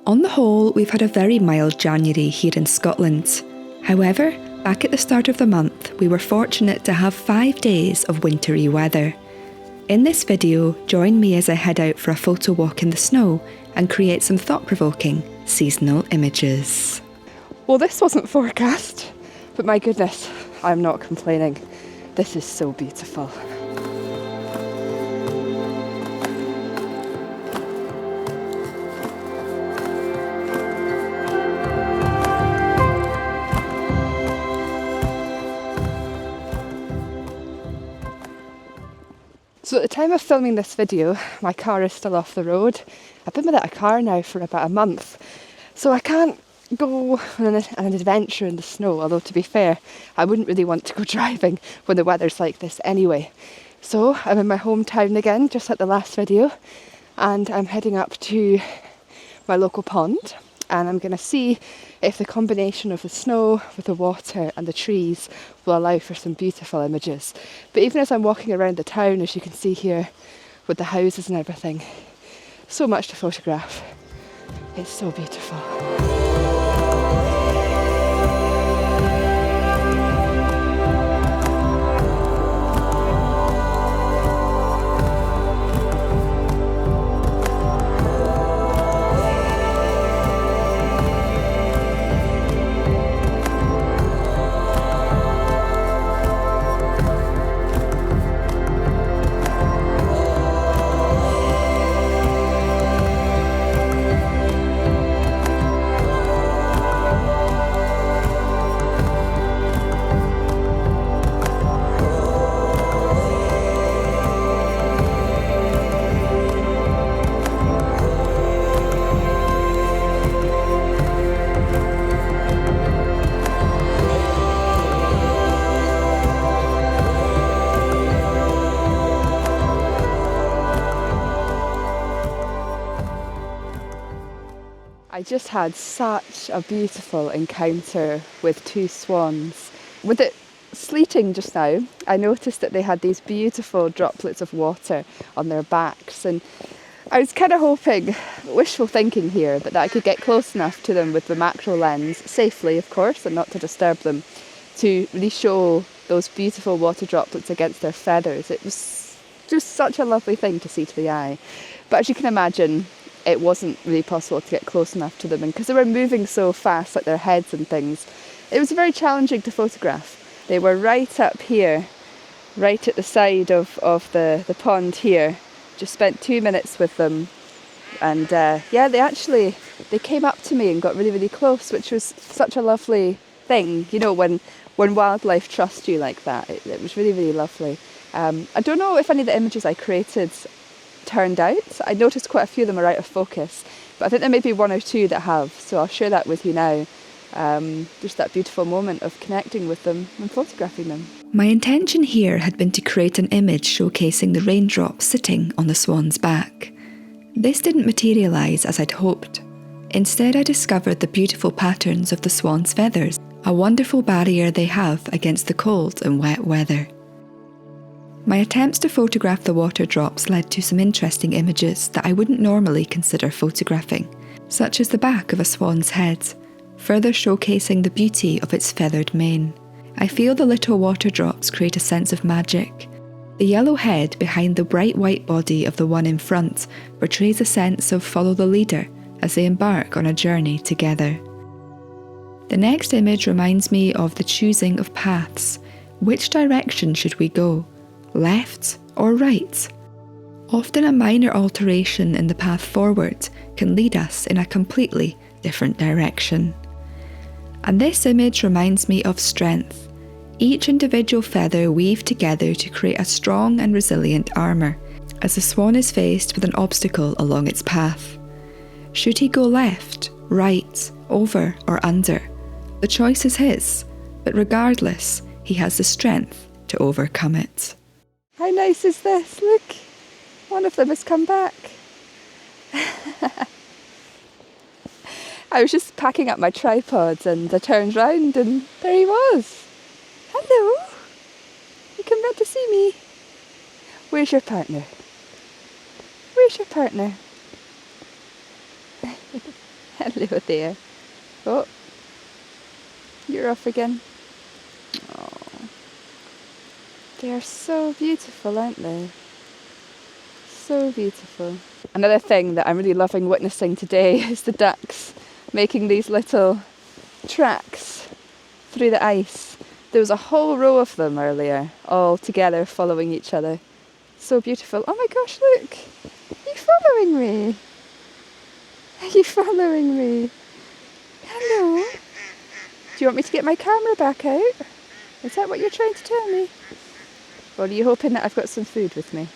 On the whole, we've had a very mild January here in Scotland. However, back at the start of the month, we were fortunate to have 5 days of wintry weather. In this video, join me as I head out for a photo walk in the snow and create some thought-provoking seasonal images. Well, this wasn't forecast, but my goodness, I'm not complaining. This is so beautiful. So at the time of filming this video, my car is still off the road. I've been without a car now for about a month, so I can't go on an adventure in the snow, although to be fair, I wouldn't really want to go driving when the weather's like this anyway. So I'm in my hometown again, just like the last video, and I'm heading up to my local pond, and I'm going to see if the combination of the snow with the water and the trees will allow for some beautiful images. But even as I'm walking around the town, as you can see here with the houses and everything, so much to photograph. It's so beautiful. I just had such a beautiful encounter with two swans. With it sleeting just now, I noticed that they had these beautiful droplets of water on their backs, and I was kind of hoping, wishful thinking here, that I could get close enough to them with the macro lens, safely of course, and not to disturb them, to really show those beautiful water droplets against their feathers. It was just such a lovely thing to see to the eye. But as you can imagine, it wasn't really possible to get close enough to them, and because they were moving so fast, like their heads and things, it was very challenging to photograph. They were right up here, right at the side of the pond here. Just spent 2 minutes with them, and yeah, they came up to me and got really, really close, which was such a lovely thing, you know, when wildlife trust you like that. It was really, really lovely. I don't know if any of the images I created turned out. I noticed quite a few of them are out of focus, but I think there may be one or two that have, so I'll share that with you now. Just that beautiful moment of connecting with them and photographing them. My intention here had been to create an image showcasing the raindrops sitting on the swan's back. This didn't materialise as I'd hoped. Instead, I discovered the beautiful patterns of the swan's feathers, a wonderful barrier they have against the cold and wet weather. My attempts to photograph the water drops led to some interesting images that I wouldn't normally consider photographing, such as the back of a swan's head, further showcasing the beauty of its feathered mane. I feel the little water drops create a sense of magic. The yellow head behind the bright white body of the one in front portrays a sense of follow the leader as they embark on a journey together. The next image reminds me of the choosing of paths. Which direction should we go? Left or right? Often a minor alteration in the path forward can lead us in a completely different direction. And this image reminds me of strength. Each individual feather weaved together to create a strong and resilient armour, as the swan is faced with an obstacle along its path. Should he go left, right, over or under? The choice is his, but regardless, he has the strength to overcome it. How nice is this? Look, one of them has come back. I was just packing up my tripod and I turned round and there he was. Hello, you come back to see me. Where's your partner? Where's your partner? Hello there. Oh, you're off again. Oh, they are so beautiful, aren't they? So beautiful. Another thing that I'm really loving witnessing today is the ducks making these little tracks through the ice. There was a whole row of them earlier, all together following each other. So beautiful. Oh my gosh, look! Are you following me? Are you following me? Hello? Do you want me to get my camera back out? Is that what you're trying to tell me? Or are you hoping that I've got some food with me?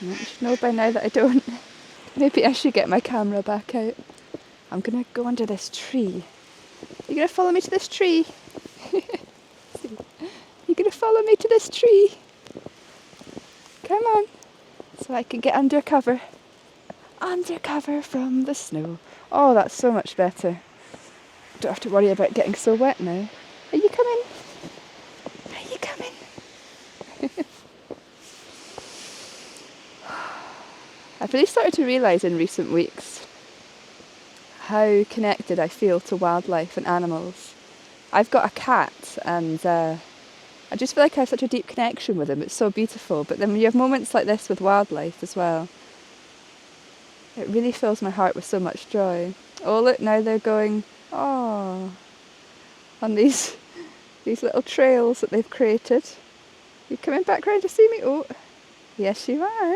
You should know by now that I don't. Maybe I should get my camera back out. I'm gonna go under this tree. You gonna follow me to this tree? You gonna follow me to this tree? Come on, so I can get under cover. Under cover from the snow. Oh, that's so much better. Don't have to worry about getting so wet now. Are you coming? Are you coming? I've really started to realise in recent weeks how connected I feel to wildlife and animals. I've got a cat and I just feel like I have such a deep connection with him. It's so beautiful. But then when you have moments like this with wildlife as well, it really fills my heart with so much joy. Oh look, now they're going, oh, on these little trails that they've created. You coming back round to see me? Oh, yes you are.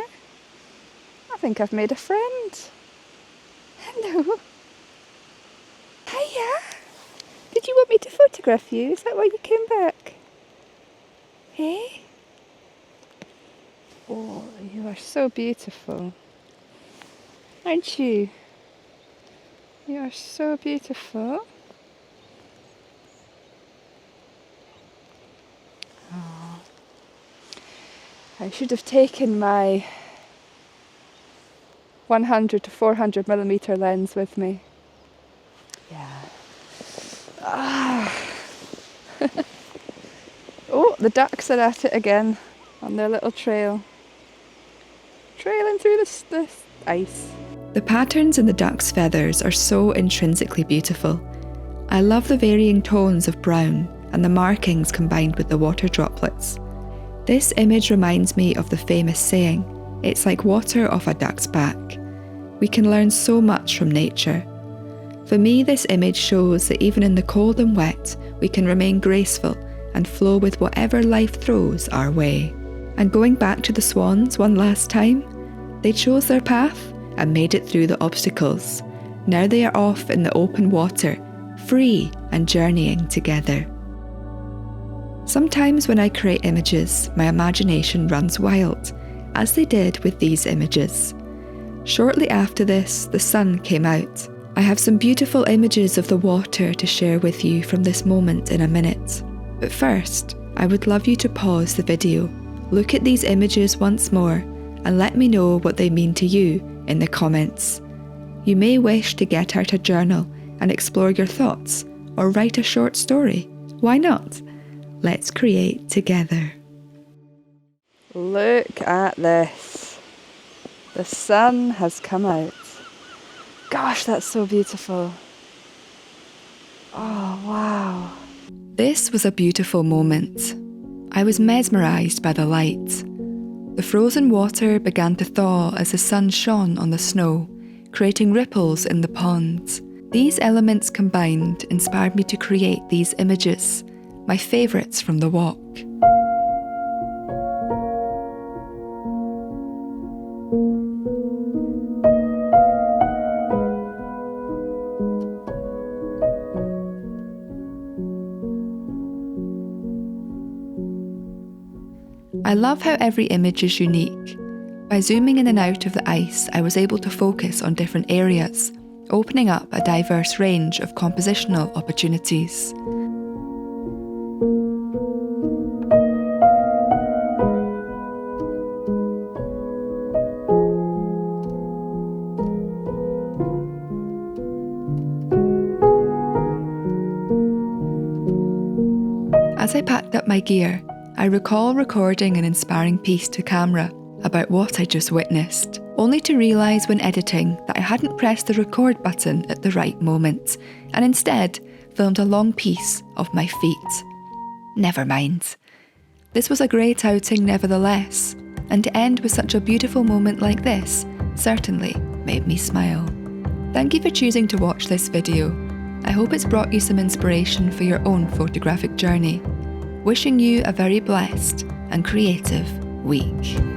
I think I've made a friend. Hello. Hiya. Did you want me to photograph you? Is that why you came back? Hey? Oh, you are so beautiful. Aren't you? You are so beautiful. Oh. I should have taken my 100 to 400 millimeter lens with me. Yeah. Ah. Oh, the ducks are at it again on their little trail. Trailing through the ice. The patterns in the duck's feathers are so intrinsically beautiful. I love the varying tones of brown and the markings combined with the water droplets. This image reminds me of the famous saying, "It's like water off a duck's back." We can learn so much from nature. For me, this image shows that even in the cold and wet, we can remain graceful and flow with whatever life throws our way. And going back to the swans one last time, they chose their path and made it through the obstacles. Now they are off in the open water, free and journeying together. Sometimes when I create images, my imagination runs wild, as they did with these images. Shortly after this, the sun came out. I have some beautiful images of the water to share with you from this moment in a minute. But first, I would love you to pause the video, look at these images once more, and let me know what they mean to you in the comments. You may wish to get out a journal and explore your thoughts, or write a short story. Why not? Let's create together. Look at this. The sun has come out. Gosh, that's so beautiful. Oh, wow. This was a beautiful moment. I was mesmerised by the light. The frozen water began to thaw as the sun shone on the snow, creating ripples in the pond. These elements combined inspired me to create these images, my favourites from the walk. I love how every image is unique. By zooming in and out of the ice, I was able to focus on different areas, opening up a diverse range of compositional opportunities. As I packed up my gear, I recall recording an inspiring piece to camera about what I just witnessed. only to realise when editing that I hadn't pressed the record button at the right moment, and instead filmed a long piece of my feet. Never mind. This was a great outing nevertheless, and to end with such a beautiful moment like this certainly made me smile. Thank you for choosing to watch this video. I hope it's brought you some inspiration for your own photographic journey. Wishing you a very blessed and creative week.